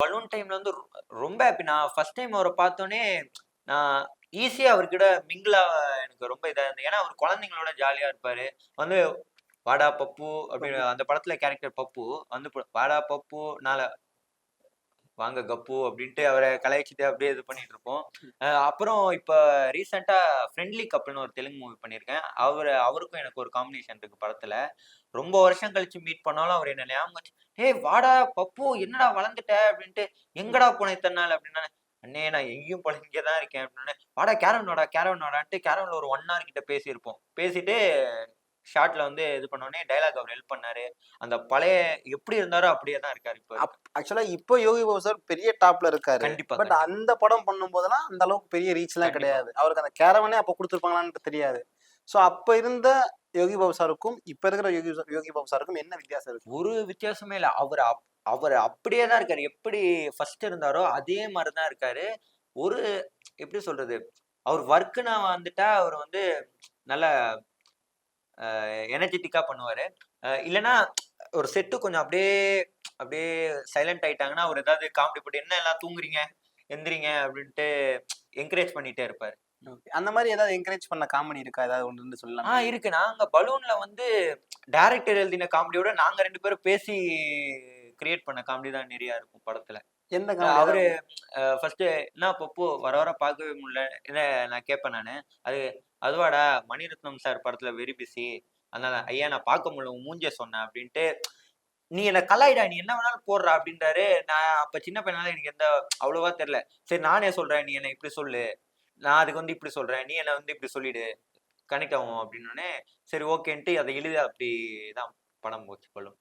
Balloon டைம்ல வந்து ரொம்ப ஹாப்பி. நான் ஃபர்ஸ்ட் டைம் அவர பார்த்தோனே, நான் ஈஸியா அவர்கிட்ட மிங்கிள் எனக்கு ரொம்ப இதா இருந்தது. ஏன்னா, அவர் குழந்தைங்களோட ஜாலியா இருப்பாரு. வந்து "வாடா பப்பு" அப்படின்னு அந்த படத்துல கேரக்டர் பப்பு வந்து "வாடா பப்பு, வாங்க கப்பு" அப்படின்ட்டு அவர கலாய்ச்சுட்டு அப்படியே இது பண்ணிட்டு இருப்போம். அப்புறம் இப்ப ரீசென்ட்டா ஃப்ரெண்ட்லி கப்புல்ன்னு ஒரு தெலுங்கு மூவி பண்ணியிருக்கேன். அவருக்கும் எனக்கு ஒரு காம்பினேஷன் இருக்கு படத்துல. ரொம்ப வருஷம் கழிச்சு மீட் பண்ணாலும் அவர் என்ன ஞாபகம் வச்சு, "ஏய் வாடா பப்பு என்னடா வளர்ந்துட்ட" அப்படின்ட்டு, "எங்கடா போன இத்தன நாள்?" அப்படின்னானே, "அண்ணே நான் எங்கேயும் போல இங்க தான் இருக்கேன்" அப்படின்னோனே, "வாடா கேரவன் வாடா, கேரவன் வாடான்ட்டு" கேரவன்ல ஒரு 1 ஹவர் கிட்ட பேசியிருப்போம். பேசிட்டு ஷார்ட்ல வந்து இது பண்ணோனே டயலாக் அவர் ஹெல்ப் பண்ணாரு. அந்த பழைய எப்படி இருந்தாரோ அப்படியே தான் இருக்காரு இப்ப வரைக்கும். ஆக்சுவலா இப்போ யோகி பாபு சார் பெரிய டாப்ல இருக்காரு. கண்டிப்பா, பட் கண்டிப்பா, அந்த படம் பண்ணும்போதெல்லாம் அந்த அளவுக்கு பெரிய ரீச்லாம் கண்டிப்பா. கிடையாது. அவருக்கு அந்த கேரவனே அப்ப குடுத்துருப்பாங்களான்னு தெரியாது. சோ அப்ப இருந்த யோகி பாபு சாருக்கும், இப்ப இருக்கிற யோகி பாபு சாருக்கும் என்ன வித்தியாசம் இருக்கு? ஒரு வித்தியாசமே இல்ல. அவரு அப்படியே தான் இருக்காரு. எப்படி ஃபர்ஸ்ட் இருந்தாரோ, அதே மாரி தான் இருக்காரு. ஒரு எப்படி சொல்றது? அவர் வொர்க்ன்னு வந்துட்டா, அவரு வந்து நல்ல எனர்ஜெட்டிக்கா பண்ணுவாரு. இல்லன்னா ஒரு செட்டு கொஞ்சம் அப்படியே அப்படியே சைலன்ட் ஆயிட்டாங்கன்னா, அவரு ஏதாவது காமெடி போட்டு, "என்ன எல்லாம் தூங்குறீங்க? எந்திரிங்க" அப்படின்ட்டு என்கரேஜ் பண்ணிட்டே இருப்பாரு. ஓகே. அந்த மாரி ஏதாவது என்கரேஜ் பண்ண காமெடி இருக்கா? ஏதாவது 1, 2 சொல்லலாமே? இருக்கு. நாங்க பலூன்ல வந்து டைரக்டர் எழுதின காமெடியோட நாங்க 2 பேரும் பேசி கிரியேட் பண்ண காமெடி தான் நெறைய இருக்கும் படத்துல. எந்த காமெடி அவரு ஏதாவது? ஃபர்ஸ்ட்டு "என்ன பப்பு வர வர பார்க்கவே முடியல." என்ன நான் கேட்பேன் நானு. அது "அதுவாடா மணிரத்னம் சார் படத்துல வெரி பிஸி. அதனால ஐயா நான் பார்க்க முடியல. உன் மூஞ்சிய சொன்னேன்." அப்படின்ட்டு, "நீ என்ன கலாய்டா. நீ என்ன வேணாலும் போடுறா" அப்படின்றாரு. நான் அப்ப சின்ன பையனால எனக்கு எந்த அவ்வளவா தெரியல. "சரி நானே சொல்றேன். நீ என்ன இப்படி சொல்லு. நான் அதுக்கு வந்து இப்படி சொல்றேன். நீ என்ன வந்து இப்படி சொல்லிடு. கனெக்ட் ஆகும்." அப்படின்னோனே, சரி ஓகேன்ட்டு அத எழுதி அப்படி தான் படம் போச்சு பலூன்.